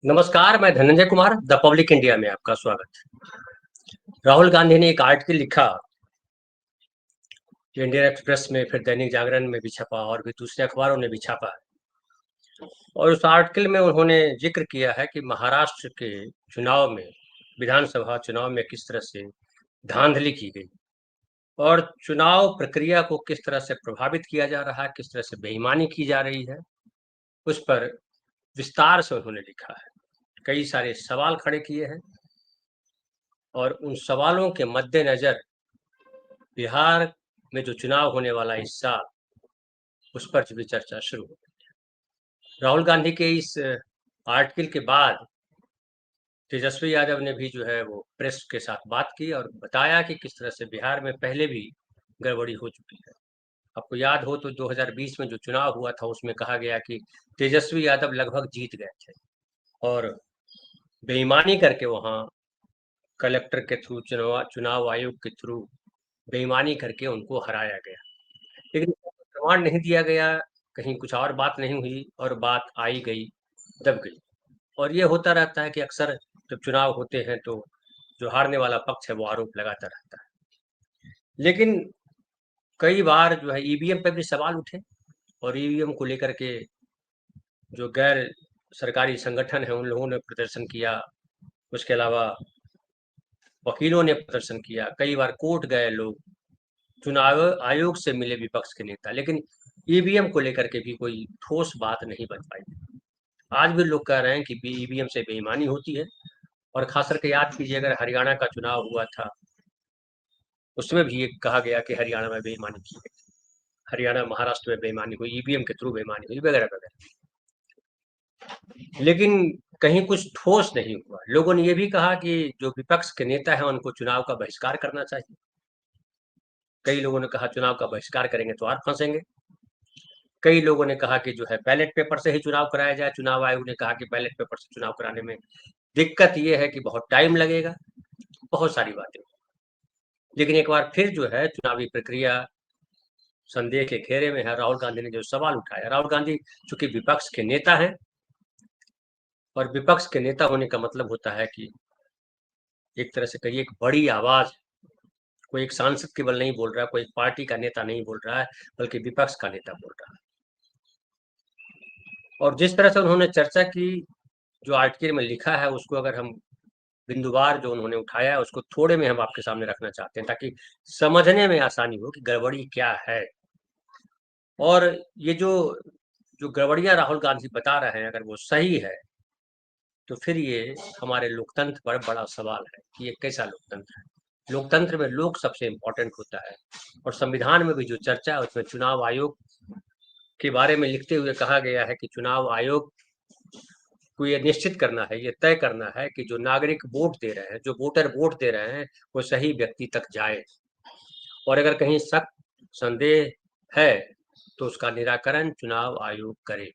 नमस्कार, मैं Dhananjay Kumar the public India में आपका स्वागत। राहुल गांधी ने एक आर्टिकल लिखा जो इंडियन एक्सप्रेस में, फिर दैनिक जागरण में भी छपा और भी दूसरे अखबारों ने भी छापा है। और उस आर्टिकल में उन्होंने जिक्र किया है कि महाराष्ट्र के चुनाव में, विधानसभा चुनाव में किस तरह से धांधली की गई और चुनाव प्रक्रिया को किस तरह से प्रभावित किया जा रहा है, किस तरह से बेईमानी की जा रही है, उस पर विस्तार से उन्होंने लिखा है। कई सारे सवाल खड़े किए हैं और उन सवालों के मद्देनजर बिहार में जो चुनाव होने वाला इस साल, उस पर भी चर्चा शुरू हो गई है। राहुल गांधी के इस आर्टिकल के बाद तेजस्वी यादव ने भी जो है वो प्रेस के साथ बात की और बताया कि किस तरह से बिहार में पहले भी गड़बड़ी हो चुकी है। आपको याद हो तो 2020 में जो चुनाव हुआ था उसमें कहा गया कि तेजस्वी यादव लगभग जीत गए थे और बेईमानी करके वहां कलेक्टर के थ्रू, चुनाव आयोग के थ्रू बेईमानी करके उनको हराया गया। लेकिन प्रमाण नहीं दिया गया, कहीं कुछ और बात नहीं हुई और बात आई गई, दब गई। और ये होता रहता है कि अक्सर जब चुनाव होते हैं तो जो हारने वाला पक्ष है वो आरोप लगाता रहता है। लेकिन कई बार जो है ईवीएम पे भी सवाल उठे और ईवीएम को लेकर के जो गैर सरकारी संगठन है उन लोगों ने प्रदर्शन किया। उसके अलावा वकीलों ने प्रदर्शन किया, कई बार कोर्ट गए लोग, चुनाव आयोग से मिले विपक्ष के नेता, लेकिन ईवीएम को लेकर के भी कोई ठोस बात नहीं बन पाई। आज भी लोग कह रहे हैं कि ईवीएम से बेईमानी होती है और खास करके याद कीजिए, अगर हरियाणा का चुनाव हुआ था उसमें भी ये कहा गया कि हरियाणा में बेईमानी की गई, हरियाणा महाराष्ट्र में बेईमानी हुई, ईवीएम के थ्रू बेईमानी हुई, वगैरह वगैरह। लेकिन कहीं कुछ ठोस नहीं हुआ। लोगों ने ये भी कहा कि जो विपक्ष के नेता है उनको चुनाव का बहिष्कार करना चाहिए। कई लोगों ने कहा चुनाव का बहिष्कार करेंगे तो और फंसेंगे। कई लोगों ने कहा कि जो है बैलेट पेपर से ही चुनाव कराया जाए। चुनाव आयोग ने कहा कि बैलेट पेपर से चुनाव कराने में दिक्कत ये है कि बहुत टाइम लगेगा, बहुत सारी बातें। लेकिन एक बार फिर जो है चुनावी प्रक्रिया संदेह के घेरे में है। राहुल गांधी ने जो सवाल उठाया, राहुल गांधी चूंकि विपक्ष के नेता हैं और विपक्ष के नेता होने का मतलब होता है कि एक तरह से कहिए एक बड़ी आवाज, कोई एक सांसद केवल नहीं बोल रहा, कोई एक पार्टी का नेता नहीं बोल रहा है, बल्कि विपक्ष का नेता बोल रहा है। और जिस तरह से उन्होंने चर्चा की, जो आर्टिकल में लिखा है उसको अगर हम बिंदुवार जो उन्होंने उठाया है उसको थोड़े में हम आपके सामने रखना चाहते हैं ताकि समझने में आसानी हो कि गड़बड़ी क्या है। और ये जो गड़बड़ियां राहुल गांधी बता रहे हैं, अगर वो सही है तो फिर ये हमारे लोकतंत्र पर बड़ा सवाल है कि ये कैसा लोकतंत्र है। लोकतंत्र में लोक सबसे इम्पोर्टेंट होता है और संविधान में भी जो चर्चा है उसमें चुनाव आयोग के बारे में लिखते हुए कहा गया है कि चुनाव आयोग को ये निश्चित करना है, ये तय करना है कि जो नागरिक वोट दे रहे हैं, जो वोटर वोट दे रहे हैं, वो सही व्यक्ति तक जाए और अगर कहीं शक, संदेह है तो उसका निराकरण चुनाव आयोग करे।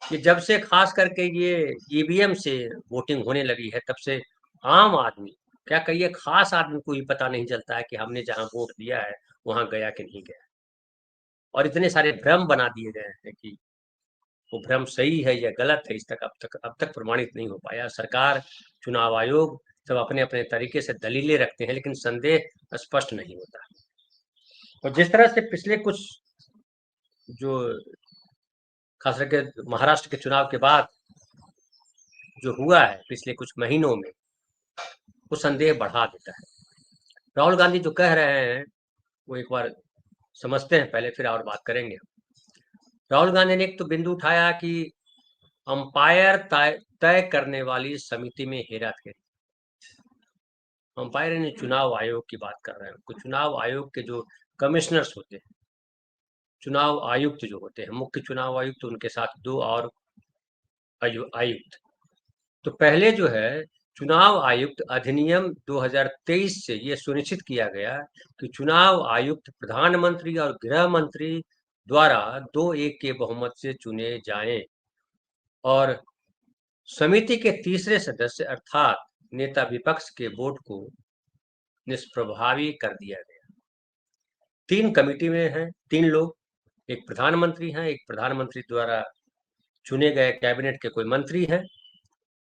कि जब से खास करके ये ईवीएम से वोटिंग होने लगी है तब से आम आदमी, क्या कहिए खास आदमी को ही पता नहीं चलता है कि हमने जहां वोट दिया है वहां गया कि नहीं गया। और इतने सारे भ्रम बना दिए गए हैं कि वो भ्रम सही है या गलत है, इस तक अब तक प्रमाणित नहीं हो पाया। सरकार, चुनाव आयोग सब अपने अपने तरीके से दलीलें रखते हैं लेकिन संदेह स्पष्ट नहीं होता। और जिस तरह से पिछले कुछ जो खास करके महाराष्ट्र के चुनाव के बाद जो हुआ है पिछले कुछ महीनों में, वो संदेह बढ़ा देता है। राहुल गांधी जो कह रहे हैं वो एक बार समझते हैं पहले, फिर और बात करेंगे। राहुल गांधी ने एक तो बिंदु उठाया कि अंपायर तय तय करने वाली समिति में हेराफेरी। अंपायर यानी चुनाव आयोग की बात कर रहे हैं। कुछ चुनाव आयोग के जो कमिश्नर्स होते हैं, चुनाव आयुक्त जो होते हैं, मुख्य चुनाव आयुक्त, उनके साथ दो और आयुक्त। तो पहले जो है चुनाव आयुक्त अधिनियम 2023 से ये सुनिश्चित किया गया कि चुनाव आयुक्त प्रधानमंत्री और गृह मंत्री द्वारा 2-1 के बहुमत से चुने जाएं और समिति के तीसरे सदस्य अर्थात नेता विपक्ष के वोट को निष्प्रभावी कर दिया गया। 3 कमिटी में हैं 3 लोग, एक प्रधानमंत्री हैं, एक प्रधानमंत्री द्वारा चुने गए कैबिनेट के कोई मंत्री हैं,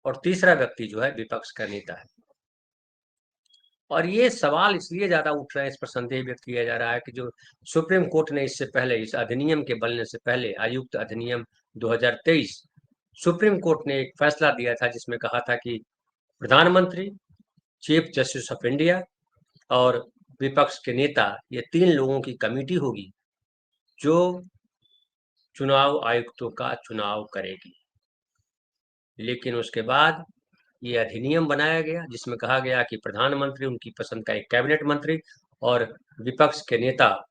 और तीसरा व्यक्ति जो है विपक्ष का नेता है। और ये सवाल इसलिए ज्यादा उठ रहा है, इस पर संदेह व्यक्त किया जा रहा है कि जो सुप्रीम कोर्ट ने इससे पहले, इस अधिनियम के बनने से पहले, आयुक्त अधिनियम 2023, सुप्रीम कोर्ट ने एक फैसला दिया था जिसमें कहा था कि प्रधानमंत्री, चीफ जस्टिस ऑफ इंडिया और विपक्ष के नेता, ये 3 लोगों की कमेटी होगी जो चुनाव आयुक्तों का चुनाव करेगी। लेकिन उसके बाद ये अधिनियम बनाया गया जिसमें कहा गया कि प्रधानमंत्री, उनकी पसंद का एक कैबिनेट मंत्री और विपक्ष के नेता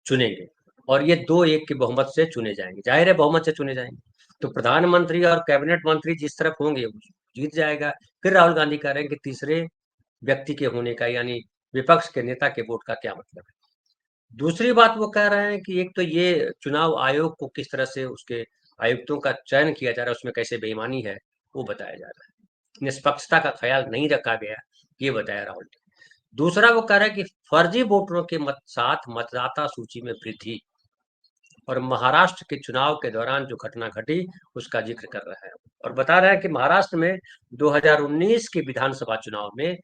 चुनेंगे, और ये 2-1 के बहुमत से चुने जाएंगे। जाहिर है बहुमत से चुने जाएंगे, तो प्रधानमंत्री और कैबिनेट मंत्री जिस तरफ होंगे वो जीत जाएगा। फिर राहुल गांधी कह रहे हैं कि तीसरे व्यक्ति के होने का, यानी विपक्ष के नेता के वोट का क्या मतलब है। दूसरी बात वो कह रहे हैं कि एक तो ये चुनाव आयोग को किस तरह से उसके आयुक्तों का चयन किया जा रहा है, उसमें कैसे बेईमानी है वो बताया जा रहा है, निष्पक्षता का ख्याल नहीं रखा गया, ये बताया राहुल ने। दूसरा वो कह रहा है कि फर्जी वोटरों के साथ मतदाता सूची में वृद्धि, और महाराष्ट्र के चुनाव के दौरान जो घटना घटी उसका जिक्र कर रहा है, और बता रहा है कि महाराष्ट्र में 2019 के विधानसभा चुनाव में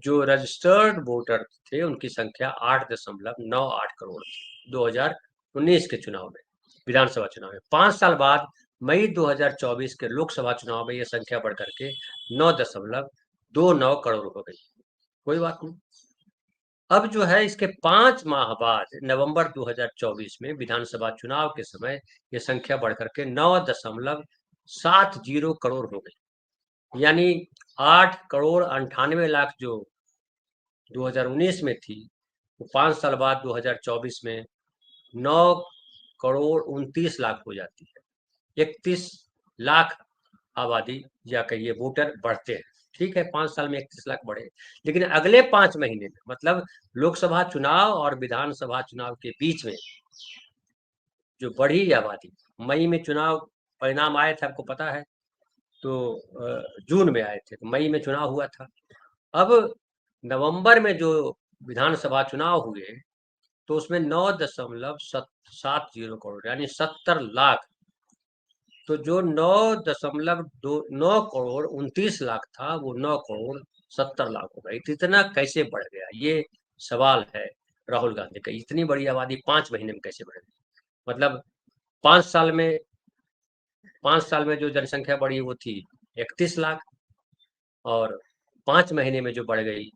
जो रजिस्टर्ड वोटर थे उनकी संख्या 8.98 करोड़ थी 2019 के चुनाव में, विधानसभा चुनाव में। 5 साल बाद मई 2024 के लोकसभा चुनाव में यह संख्या बढ़कर के 9.29 करोड़ हो गई। कोई बात नहीं। अब जो है इसके 5 माह बाद नवंबर 2024 में विधानसभा चुनाव के समय यह संख्या बढ़कर के 9.70 करोड़ हो गई, यानी 8,98,00,000 जो 2019 में थी, वो 5 साल बाद 2024 में 9,29,00,000 हो जाती है। 31 लाख आबादी या कहिए वोटर बढ़ते हैं। ठीक है, 5 साल में 31 लाख बढ़े, लेकिन अगले 5 महीने में, मतलब लोकसभा चुनाव और विधानसभा चुनाव के बीच में जो बढ़ी आबादी, मई में चुनाव परिणाम आए थे, आपको पता है, तो जून में आए थे, तो मई में चुनाव हुआ था। अब नवंबर में जो विधानसभा चुनाव हुए तो उसमें 9.70 करोड़, यानी 70 लाख, तो जो 9.29 करोड़ था वो 9,70,00,000 हो गया। इतना कैसे बढ़ गया, ये सवाल है राहुल गांधी का। इतनी बड़ी आबादी 5 महीने में कैसे बढ़ गई? मतलब 5 साल में 5 साल में जो जनसंख्या बढ़ी वो थी 31 लाख, और 5 महीने में जो बढ़ गई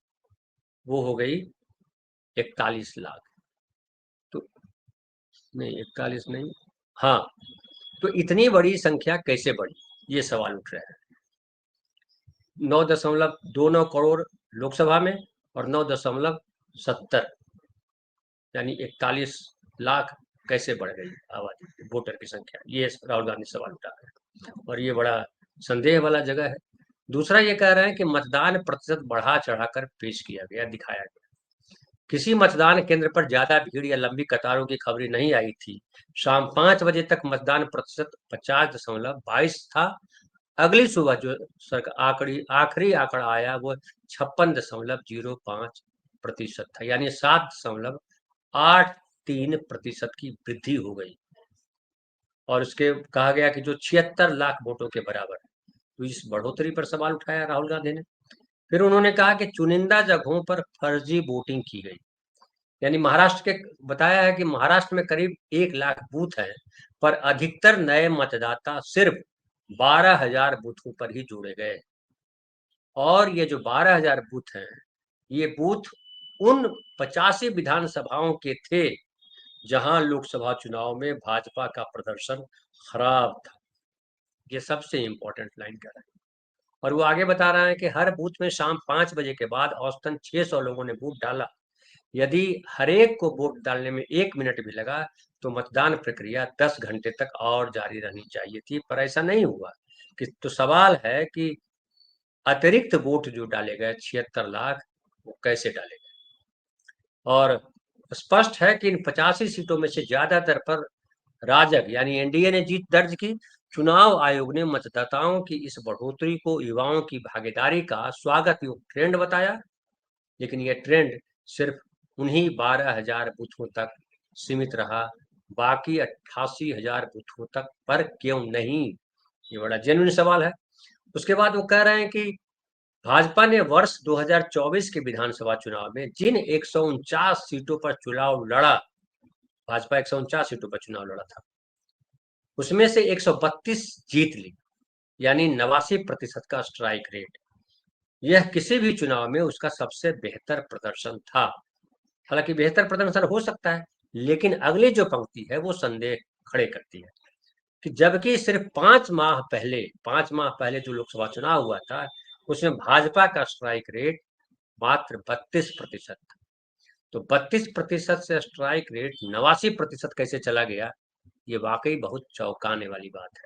वो हो गई 41 लाख। तो नहीं, 41 नहीं, हाँ, तो इतनी बड़ी संख्या कैसे बढ़ी, ये सवाल उठ रहा है। 9.29 करोड़ लोकसभा में और 9.70, यानी 41 लाख कैसे बढ़ गई आबादी, वोटर की संख्या, ये राहुल गांधी सवाल उठा रहे हैं, और ये बड़ा संदेह वाला जगह है। दूसरा ये कह रहे हैं कि मतदान प्रतिशत बढ़ा चढ़ाकर पेश किया गया, दिखाया गया। किसी मतदान केंद्र पर ज्यादा भीड़ या लंबी कतारों की खबरें नहीं आई थी। शाम 5 बजे तक मतदान प्रतिशत 50.22 था। अगली सुबह जो आखिरी आंकड़ा आया वो 56.05% था, यानी 7.83% की वृद्धि हो गई, और उसके कहा गया कि जो 76 लाख वोटों के बराबर है। तो इस बढ़ोतरी पर सवाल उठाया राहुल गांधी ने। फिर उन्होंने कहा कि चुनिंदा जगहों पर फर्जी वोटिंग की गई, यानी महाराष्ट्र के, बताया है कि महाराष्ट्र में करीब 1 लाख बूथ हैं, पर अधिकतर नए मतदाता सिर्फ 12,000 बूथों पर ही जोड़े गए, और ये जो 12,000 बूथ हैं, ये बूथ उन 85 विधानसभाओं के थे जहां लोकसभा चुनाव में भाजपा का प्रदर्शन खराब था। ये सबसे इंपॉर्टेंट लाइन कह रहा है। और वो आगे बता रहा है कि हर बूथ में शाम 5 बजे के बाद औसतन 600 लोगों ने वोट डाला। यदि हरेक को वोट डालने में 1 मिनट भी लगा तो मतदान प्रक्रिया 10 घंटे तक और जारी रहनी चाहिए थी, पर ऐसा नहीं हुआ। तो सवाल है कि अतिरिक्त वोट जो डाले गए 76 लाख, वो कैसे डाले गए? और स्पष्ट है कि इन 85 सीटों में से ज्यादातर पर राजग यानी एनडीए ने जीत दर्ज की। चुनाव आयोग ने मतदाताओं की इस बढ़ोतरी को युवाओं की भागीदारी का स्वागत योग्य ट्रेंड बताया, लेकिन यह ट्रेंड सिर्फ उन्हीं 12,000 बूथों तक सीमित रहा बाकी 88,000 बूथों तक पर क्यों नहीं? ये बड़ा जेन्युइन सवाल है। उसके बाद वो कह रहे हैं कि भाजपा ने वर्ष 2024 के विधानसभा चुनाव में जिन 149 सीटों पर चुनाव लड़ा, भाजपा 149 सीटों पर चुनाव लड़ा था, उसमें से 132 जीत ली, यानी 89% का स्ट्राइक रेट। यह किसी भी चुनाव में उसका सबसे बेहतर प्रदर्शन था। हालांकि बेहतर प्रदर्शन हो सकता है, लेकिन अगली जो पंक्ति है वो संदेह खड़े करती है कि जबकि सिर्फ 5 माह पहले जो लोकसभा चुनाव हुआ था, उसमें भाजपा का स्ट्राइक रेट मात्र 32% था। तो 32% से स्ट्राइक रेट 89% कैसे चला गया, ये वाकई बहुत चौंकाने वाली बात है।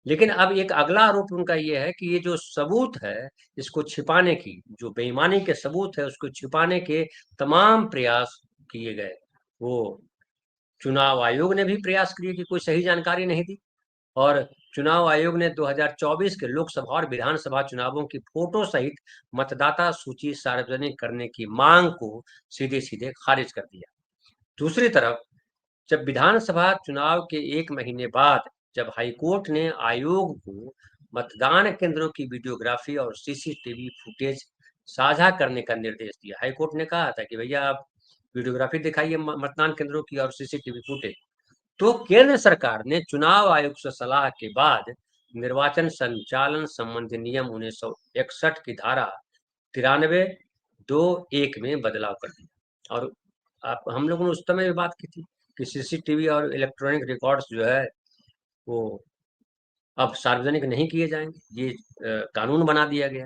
लेकिन अब एक अगला आरोप उनका ये है कि ये जो सबूत है, इसको छिपाने की, जो बेईमानी के सबूत है उसको छिपाने के तमाम प्रयास किए गए। वो चुनाव आयोग ने भी प्रयास किए कि कोई सही जानकारी नहीं दी, और चुनाव आयोग ने 2024 के लोकसभा और विधानसभा चुनावों की फोटो सहित मतदाता सूची सार्वजनिक करने की मांग को सीधे सीधे खारिज कर दिया। दूसरी तरफ जब विधानसभा चुनाव के 1 महीने बाद जब हाईकोर्ट ने आयोग को मतदान केंद्रों की वीडियोग्राफी और सीसीटीवी फुटेज साझा करने का निर्देश दिया, हाईकोर्ट ने कहा था कि भैया आप वीडियोग्राफी दिखाइए मतदान केंद्रों की और सीसीटीवी फुटेज, तो केंद्र सरकार ने चुनाव आयोग से सलाह के बाद निर्वाचन संचालन संबंधी नियम 1961 की धारा 93(2)(1) में बदलाव कर दिया। और आप हम लोगों ने उस समय भी बात की थी कि सीसीटीवी और इलेक्ट्रॉनिक रिकॉर्ड्स जो है वो अब सार्वजनिक नहीं किए जाएंगे, ये कानून बना दिया गया।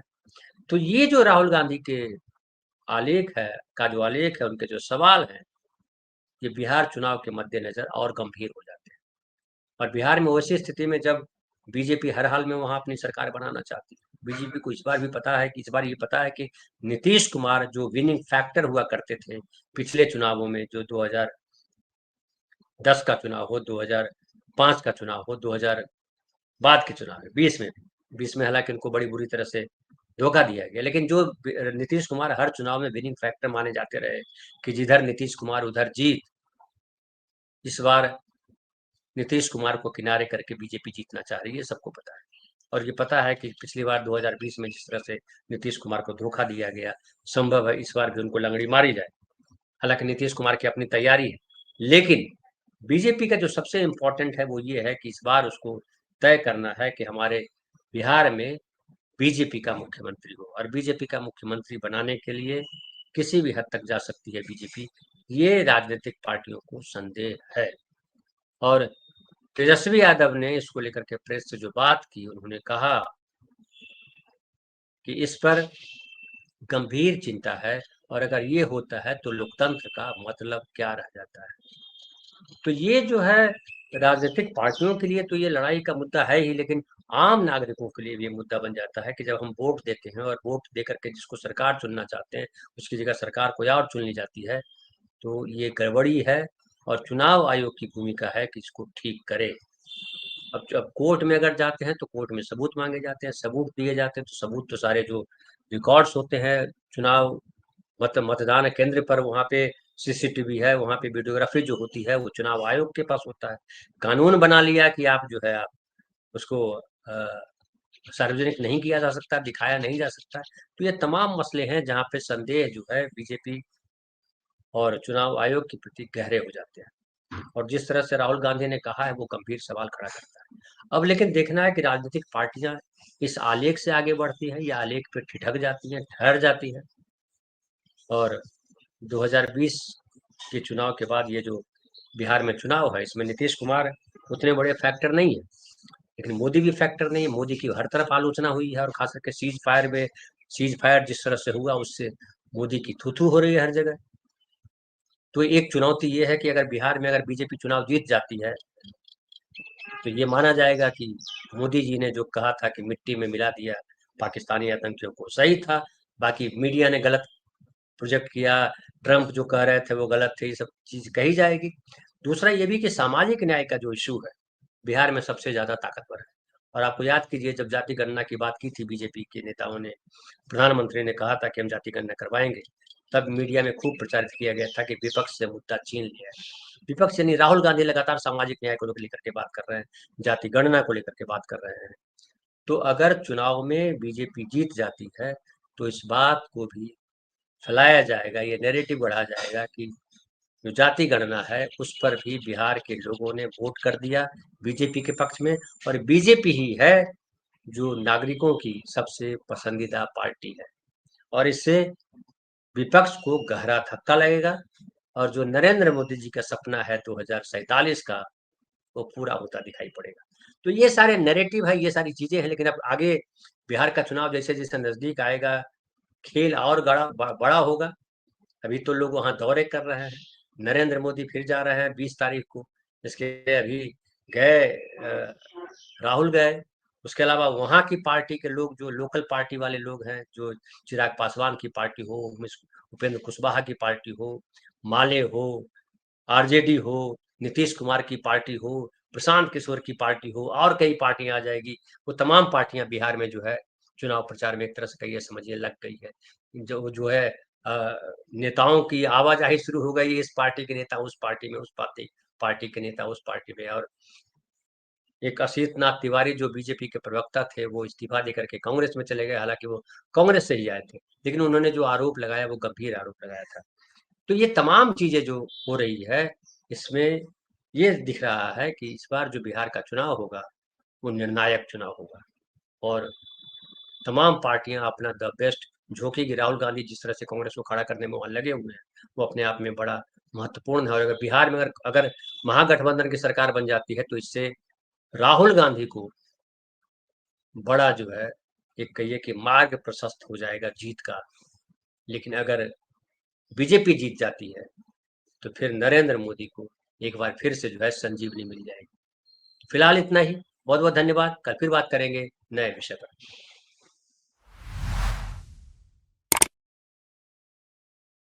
तो ये जो राहुल गांधी के आलेख है का जो आलेख है, उनके जो सवाल हैं, ये बिहार चुनाव के मद्देनजर और गंभीर हो जाते हैं। और बिहार में वैसी स्थिति में जब बीजेपी हर हाल में वहां अपनी सरकार बनाना चाहती है, बीजेपी को इस बार भी पता है कि नीतीश कुमार जो विनिंग फैक्टर हुआ करते थे पिछले चुनावों में, जो 2010 का चुनाव हो, 2005 का चुनाव हो, 2000 बाद के चुनाव है, 20 में हालांकि उनको बड़ी बुरी तरह से धोखा दिया गया, लेकिन जो नीतीश कुमार हर चुनाव में विनिंग फैक्टर माने जाते रहे कि जिधर नीतीश कुमार उधर जीत, इस बार नीतीश कुमार को किनारे करके बीजेपी जीतना चाह रही है, सबको पता है। और ये पता है कि पिछली बार 2020 में जिस तरह से नीतीश कुमार को धोखा दिया गया, संभव है इस बार भी उनको लंगड़ी मारी जाए। हालांकि नीतीश कुमार की अपनी तैयारी है, लेकिन बीजेपी का जो सबसे इम्पोर्टेंट है वो ये है कि इस बार उसको तय करना है कि हमारे बिहार में बीजेपी का मुख्यमंत्री हो, और बीजेपी का मुख्यमंत्री बनाने के लिए किसी भी हद तक जा सकती है बीजेपी, ये राजनीतिक पार्टियों को संदेह है। और तेजस्वी यादव ने इसको लेकर के प्रेस से जो बात की, उन्होंने कहा कि इस पर गंभीर चिंता है, और अगर ये होता है तो लोकतंत्र का मतलब क्या रह जाता है। तो ये जो है राजनीतिक पार्टियों के लिए तो ये लड़ाई का मुद्दा है ही, लेकिन आम नागरिकों के लिए भी ये मुद्दा बन जाता है कि जब हम वोट देते हैं और वोट दे करके जिसको सरकार चुनना चाहते हैं, उसकी जगह सरकार कोई और चुन ली जाती है, तो ये गड़बड़ी है। और चुनाव आयोग की भूमिका है कि इसको ठीक करे। अब जब कोर्ट में अगर जाते हैं तो कोर्ट में सबूत मांगे जाते हैं, सबूत दिए जाते हैं, तो सबूत तो सारे जो रिकॉर्ड्स होते हैं चुनाव मतदान केंद्र पर, वहाँ पे सीसीटीवी है, वहाँ पे वीडियोग्राफी जो होती है वो चुनाव आयोग के पास होता है। कानून बना लिया कि आप जो है आप उसको सार्वजनिक नहीं किया जा सकता, दिखाया नहीं जा सकता। तो ये तमाम मसले हैं जहाँ पे संदेह जो है बीजेपी और चुनाव आयोग के प्रति गहरे हो जाते हैं। और जिस तरह से राहुल गांधी ने कहा है वो गंभीर सवाल खड़ा करता है। अब लेकिन देखना है कि राजनीतिक पार्टियां इस आलेख से आगे बढ़ती है या आलेख पे ठिठक जाती है, ठहर जाती है। और 2020 के चुनाव के बाद ये जो बिहार में चुनाव है, इसमें नीतीश कुमार उतने बड़े फैक्टर नहीं है, लेकिन मोदी भी फैक्टर नहीं है। मोदी की हर तरफ आलोचना हुई है, और खास करके सीज फायर जिस तरह से हुआ, उससे मोदी की थू थू हो रही है हर जगह। तो एक चुनौती ये है कि अगर बिहार में अगर बीजेपी चुनाव जीत जाती है, तो ये माना जाएगा कि मोदी जी ने जो कहा था कि मिट्टी में मिला दिया पाकिस्तानी आतंकियों को, सही था। बाकी मीडिया ने गलत प्रोजेक्ट किया, ट्रंप जो कह रहे थे वो गलत थे, ये सब चीज कही जाएगी। दूसरा ये भी कि सामाजिक न्याय का जो इशू है बिहार में सबसे ज्यादा ताकतवर है। और आपको याद कीजिए, जब जाति गणना की बात की थी बीजेपी के नेताओं ने, प्रधानमंत्री ने कहा था कि हम जाति गणना करवाएंगे, तब मीडिया में खूब प्रचारित किया गया था कि विपक्ष से मुद्दा छीन लिया है। विपक्ष यानी राहुल गांधी लगातार सामाजिक न्याय को लेकर के बात कर रहे हैं, जाति गणना को लेकर के बात कर रहे हैं। तो अगर चुनाव में बीजेपी जीत जाती है तो इस बात को भी फैलाया जाएगा, ये नैरेटिव बढ़ा जाएगा कि जो जाति गणना है उस पर भी बिहार के लोगों ने वोट कर दिया बीजेपी के पक्ष में, और बीजेपी ही है जो नागरिकों की सबसे पसंदीदा पार्टी है। और इससे विपक्ष को गहरा धक्का लगेगा और जो नरेंद्र मोदी जी का सपना है 2047 का, वो पूरा होता दिखाई पड़ेगा। तो ये सारे नैरेटिव है, ये सारी चीजें हैं, लेकिन अब आगे बिहार का चुनाव जैसे जैसे नजदीक आएगा, खेल और बड़ा होगा। अभी तो लोग वहां दौरे कर रहे हैं, नरेंद्र मोदी फिर जा रहे हैं 20 तारीख को, इसके अभी गए राहुल गए। उसके अलावा वहां की पार्टी के लोग, जो लोकल पार्टी वाले लोग हैं, जो चिराग पासवान की पार्टी हो, उपेंद्र कुशवाहा की पार्टी हो, माले हो, आरजेडी हो, नीतीश कुमार की पार्टी हो, प्रशांत किशोर की पार्टी हो, और कई पार्टियां आ जाएगी। वो तमाम पार्टियां बिहार में जो है चुनाव प्रचार में एक तरह से कहिए समझिए लग गई है। जो है नेताओं की आवाजाही शुरू हो गई, इस पार्टी के नेता उस पार्टी में, उस पार्टी पार्टी के नेता उस पार्टी में। और एक असीत नाथ तिवारी जो बीजेपी के प्रवक्ता थे, वो इस्तीफा देकर के कांग्रेस में चले गए, हालांकि वो कांग्रेस से ही आए थे, लेकिन उन्होंने जो आरोप लगाया वो गंभीर आरोप लगाया था। तो ये तमाम चीजें जो हो रही है, इसमें ये दिख रहा है कि इस बार जो बिहार का चुनाव होगा वो निर्णायक चुनाव होगा, और तमाम पार्टियां अपना द बेस्ट झोंकेगी। राहुल गांधी जिस तरह से कांग्रेस को खड़ा करने में वहां लगे हुए हैं, वो अपने आप में बड़ा महत्वपूर्ण है। और अगर बिहार में अगर अगर महागठबंधन की सरकार बन जाती है तो इससे राहुल गांधी को बड़ा जो है, एक कहिए कि मार्ग प्रशस्त हो जाएगा जीत का। लेकिन अगर बीजेपी जीत जाती है तो फिर नरेंद्र मोदी को एक बार फिर से जो है संजीवनी मिल जाएगी। फिलहाल इतना ही। बहुत बहुत धन्यवाद। कल फिर बात करेंगे नए विषय पर।